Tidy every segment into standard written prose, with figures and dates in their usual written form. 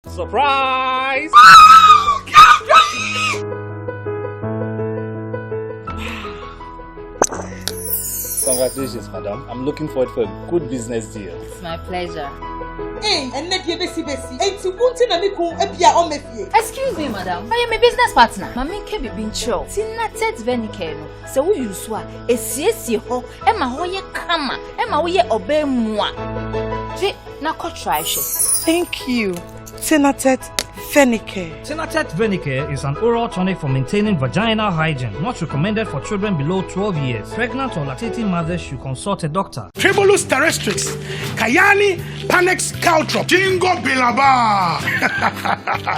Surprise! Congratulations, madam. I'm looking forward for a good business deal. It's my pleasure. Excuse me, madam. I am a business partner. Mami ke be bin show. Kinaata venike no. Se wo use a esiesie ho, e ma ho ye kama, e ma wo ye obemua. Je na ko try she. Thank you. Kinaata Venike. Kinaata Venike is an oral tonic for maintaining vaginal hygiene, not recommended for children below 12 years. Pregnant or lactating mothers should consult a doctor. Tribulus terrestrix, Kayani, Panex Caltrop, Jingo Bilaba.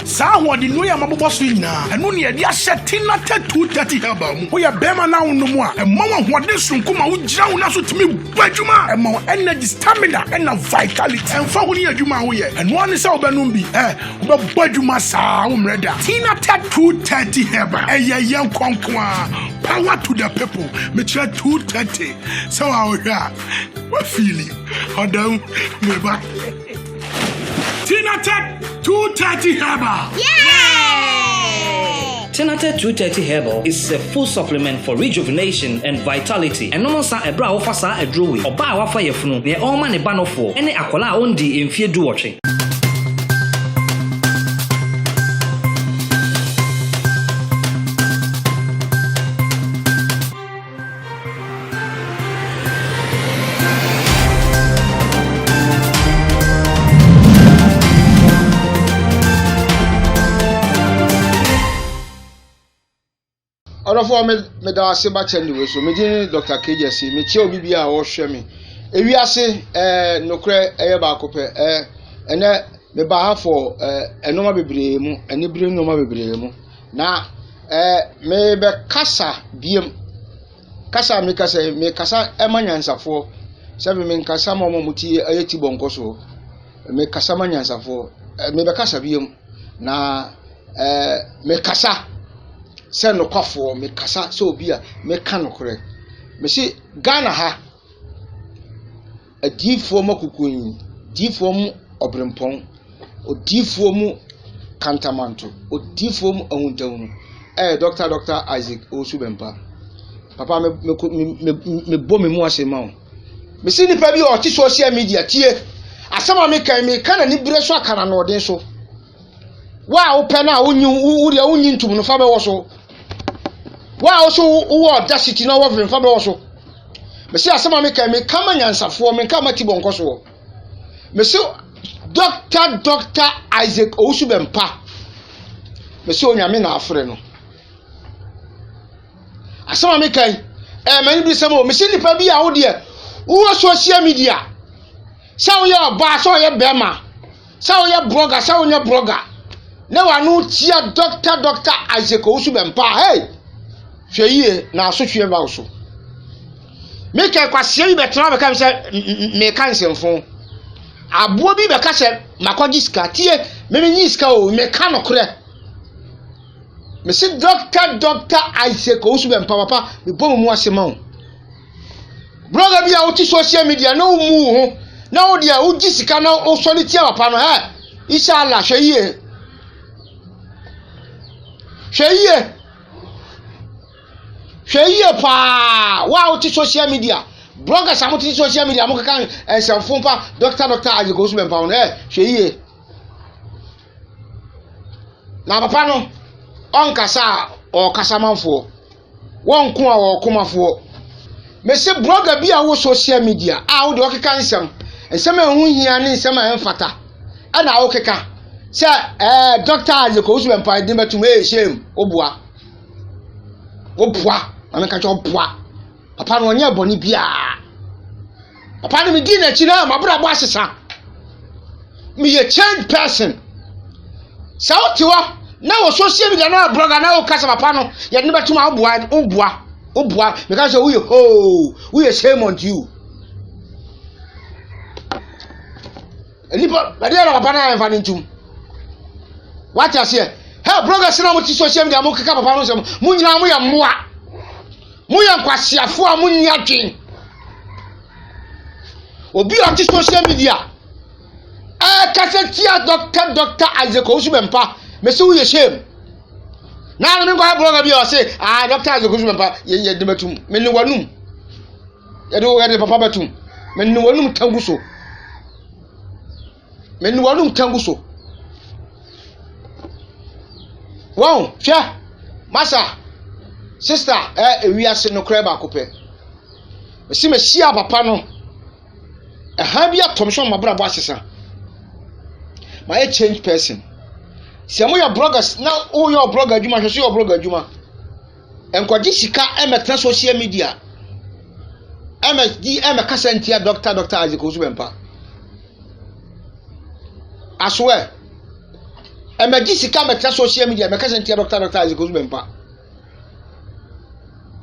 Sawa di noya mabobosina, and when you are setting at 230 herbal, we are Bema now no more, and Mama what this from Kuma would drown us to me, Bajuma, and more energy, stamina, and vitality, and Fawunia Juma, and one is our Banumbi, Bajuma Umreda, Kinaata 230 herbal, a young conqueror, power to the people, Mitra 230. So our what feeling? How down me back? Kinaata 230 herbal. Yeah! Kinaata 230 herbal is a full supplement for rejuvenation and vitality. And no sa ebra ofasa edrowi. Oba wafa yefunu. Ne all man e banofo. Ene akola ondi emfie duoche. For me da se ba chende so me din Dr. Gyasi me che obi bia wo hwe me ewiase nokre eye ba kope ene me ba ha for enoma bebre mu ene bre enoma bebre mu na me be kasa biem kasa me kasa emanyansafo se me kasa mo muti eye ti bonko so me kasa manyansafo me be kasa biem na me kasa se no kwafo me kasa se obi a me ka no kore me si Ghana ha adifo makukun difo mu obrempon odifo mu kantamanto odifo mu ahuntawu Dr. Isaac Owusu Bempah papa me bo me mu ase ma o me si nipa bi o ti social media tie asama me kan na ni bire so akana no odin so wa wo pe na wonyi ntum no fa be wo so wa also wo audacity na wo fa be wo so me si asama me kan kama nyansafo me kama ti bonko so me si Dr. Isaac Owusu Bempah me si onyame na afre no asama me kan mani bi samo me si nipa bi a wo de wo social media sawo ya ba sawo ya bema sawo ya blogger sawo nya blogger na wa no tia Dr. Isaac Owusu Bempah hey hweye na asotwe ba so me ka kwasie bi betra be ka se me kan semfo abo bi be ka se makogi ska tie me nyi ska o me ka no kore me se Dr. Isaac Owusu Bempah papa me bom mu asema o blogger bi a oti social media na o mu ho na o dia o gisika na o soliti papa no inshallah hweye pa wa oti social media bloggers amoti social media mo kan ensanfo pa Dr. Isaac Owusu Bempah no hweye na papa no on kasa o kasamanfo won ko a o komafo me se blogger bi a wo social media a wo de okeka nsem ehu hia ne nsem a emfata ana wo keka se Dr. Isaac Owusu Bempah din betum shame obua ame ka cho boa papa no onye boni bia papa no me di na chi na mabra bo asesa me ye change person sa otiwa na wo social media na blogger na wo kasa papa no ye ne betum obua me ka so we shame on you elipo bade na papa na enfa ntum what you say hey bloggers na mo ti social media mo keka papa no so mo nyina mo ya moa mo ya kwasiafo a mo nya twen obi on ti social media Kasetia Dr. Isaac Owusu Bempah. Me say we shame. Now me go have blogger bi o say Dr. Isaac Owusu Bempah ye de betum. Me ni wanum. Ye do we de papa betum. Me ni wanum tanguso. Me ni wanum tanguso. Wow, sha. Masa. Sister, we are no crab akope. Me see me shia papa no. Ha bia tomshon mabrabo asesa. My change person. Se mo your bloggers now all your blogger adwuma hwe so your blogger adwuma. Enkoji sika emetra social media. MSD emekasa ntia Dr. Isaac Owusu Bempah. I swear. Emeji sika metra social media emekasa ntia Dr. Isaac Owusu Bempah.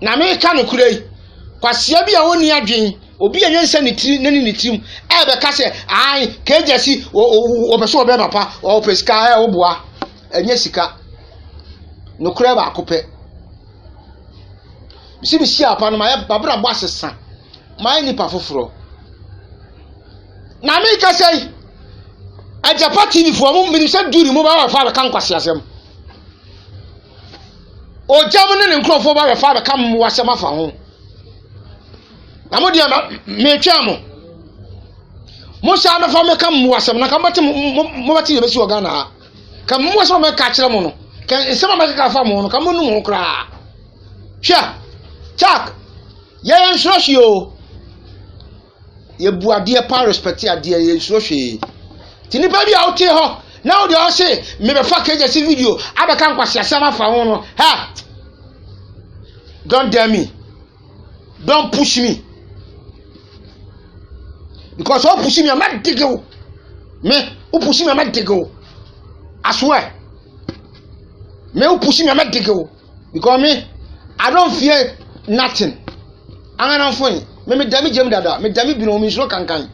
Na me ka no kurei. Kwasia bia woni adwen. Obi enyensa ni tri nani ni trim be ka se ai ka Gyasi obeso obe papa o pesika oboa enye sika no kura ba akopɛ bisi bisi apa no ma babra bo asesa mai ni pa foforo na me ka sei Ajapa TV fo mo mini se duri mo ba wa fa be kan kwase asem o jam ne nkrofo ba be fa be kan mo wasem afa ho Namodia me twa mo. Mo sha me fa me kam mo asem na kam bati mo bati be si ogana ha. Kam mo so me ka kire mo no. Kan nsema me ka fa mo no kam no mo kra. Hwa. Chak. Ye nsrohwe o. Ye bu ade pa respect ade ye nsrohwe. Ti ni ba bi a o te ho. Na o de o se me be fa ka Gyasi video abeka nkwase asem afa ho no. Ha. Don't dare me. Don't push me. Because all pushing me, I'm not digging. Me, who pushing me, I'm not digging. I swear. Me, who pushing me, I'm not digging. Because me, I don't fear nothing. I'm not funny. Me damage them dada. Me damage bino me slow kankan.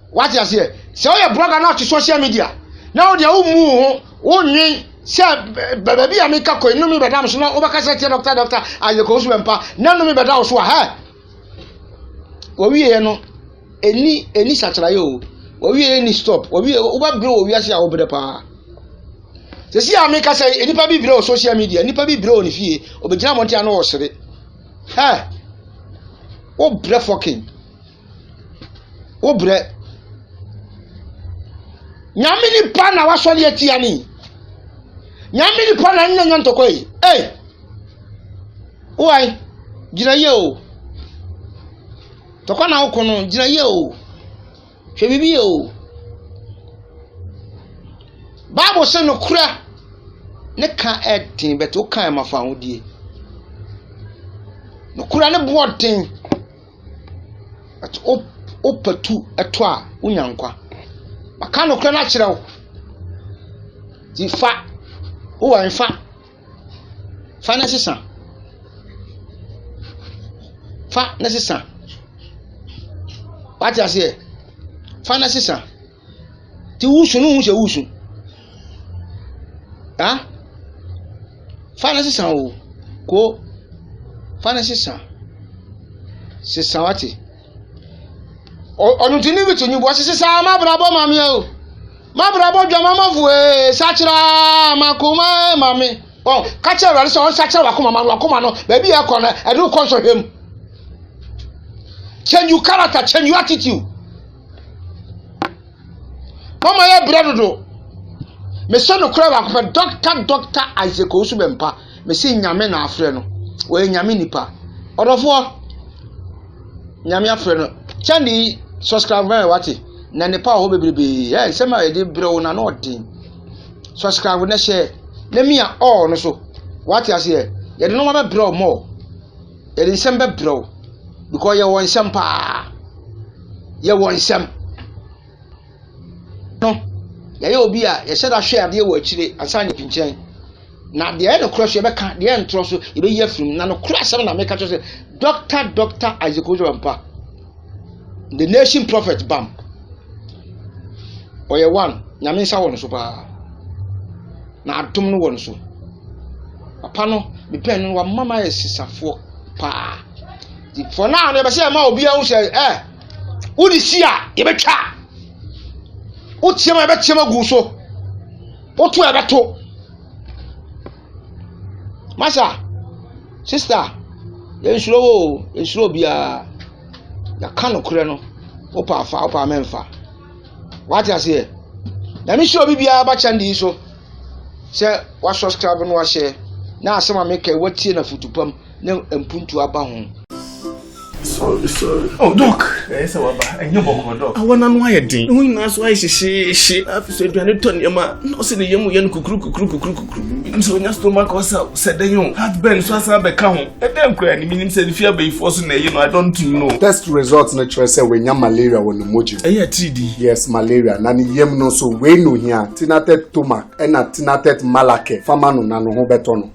What you say? So your blogger now to social media. Now they all move. Oh, me. Say, baby, I make a coin. No me badam. So now overcast Dr. Isaac Owusu Bempah. None of me badam. So ha. What we no. Any satrayo we any stop we over grow we ase awobere pa se si ameka say enipa bi biro social media enipa bi biro ni fie obegina monte ano osere ha o bre fucking o bre nyame ni pa na wasole atia ni nyame ni pa na nyanya ntokoi why gina ye o Tokwa na okono gina ye o. Hwe bibi o. Bible say no kura ne ka etin beto kan mafa hodie. No kura ne boaten. At opatu eto a unyankwa. Maka no kura na kire wo. Ti fa. O wa nfa. Fa na sesa. Fa na sesa. What you say? Fantasy sir. Ti wusu no wusu wusu. Ah? Fantasy sir o. Ko fantasy sir. Sisa wati. Onu tini bitu nyu bo sisa ma brabo mami o. Ma brabo dwa mama fu sachira makoma mami. Oh, ka che wale so sachira wakoma mama wakoma no. Baby e ko na e do kon so hem. Change your character, change your attitude. Mama ya brado. Me so no kra wa Dr. Isaac Owusu Bempah. Me say nyame na afre no. We nyame nipa. Odofo. Nyame afre no. Chandi subscribe wati. Na nipa ho bebrebe. Eh se ma ye bro na no odin. Subscribe na share. Na me a all no so. Wati ase ye. Ye de no ma be bro more. Ye de nsem be bro. Because you want some pa. You want some. No. You be a you said I share the word chile and sign the pinchain. Now the end of cross you can't the end trust you be here from now no cross and make say Dr. Isaac Owusu Bempah. The nation prophet bam. Or you one, Namisa one so pa. Na adom no one so. Papa no me pen no mama is sisafo pa. For now, never say, ma obi a say, who is here? You betcha. Utiama ebe tiama guso. Otu ebe to. Masha, sister, ensuro bia. Ya kano kure no. Opa afa, opa menfa. What you say? Na mi show bibia ba chandi so. Say wa subscribe no wa share. Na asema make wetie na futupam na empuntu aba ho. Sorry. Oh, Doc. Yes, Waba. And you walk, Doc. I want to know anything. We must why she. I've said, you are not turning your man. No, see the young kukru. So, your stomach was said the young. Had been so as I become. And then, crying, meaning said, if you are being forced, I don't know. Test results naturally say when you malaria when the moji. Yeah, TD. Yes, malaria. Nani yem no so we no here. Tinatet tomac and a tinatet malake. Famano nano ho betono.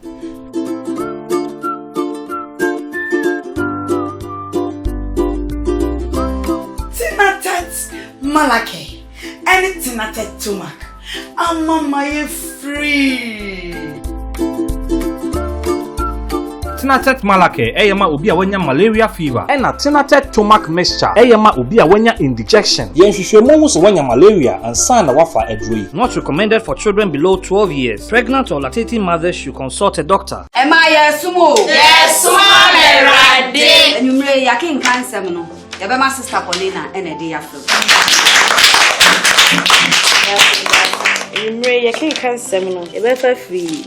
Malake, anything at a tumak. I'm my free. Tinatet malake eyama obi a wanya malaria fever ena tinatet tomac mixture eyama obi a wanya indigestion Yenhwehwemu so wanya malaria and san na wafa adroi. not recommended for children below 12 years. Pregnant or lactating mothers should consult a doctor. Am I sumo? Yes, sumo rade. And you may yakin cancer no. Yabema sister Paulina and a day after. You may yakin cancer no. Yabema free.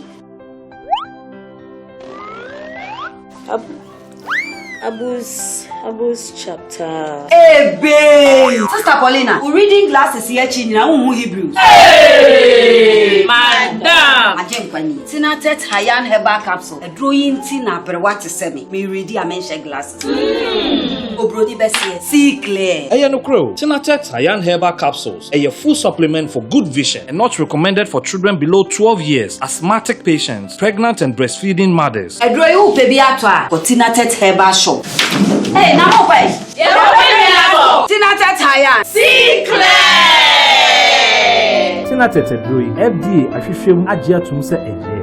Abus chapter. Hey, babe! Sister Paulina, we reading glasses here, China, Hebrew. Hey! Madam! Ajem Kwani. Tinatet Hayan Herbal Capsule. A drawing Tina, but what to send me? Me ready, I mention glasses. Oh, Brody Bessie, see clear. Ayano Crow. Tinatet Hayan Herbal Capsules. A full supplement for good vision. And not recommended for children below 12 years, asthmatic patients, pregnant and breastfeeding mothers. A drawing baby atwa for Tinatet Herbal Shop. Hey, now what? Tinatet Hayan. See clear. Tinatet Edroi, FDA ahwehwem agye atum se eye.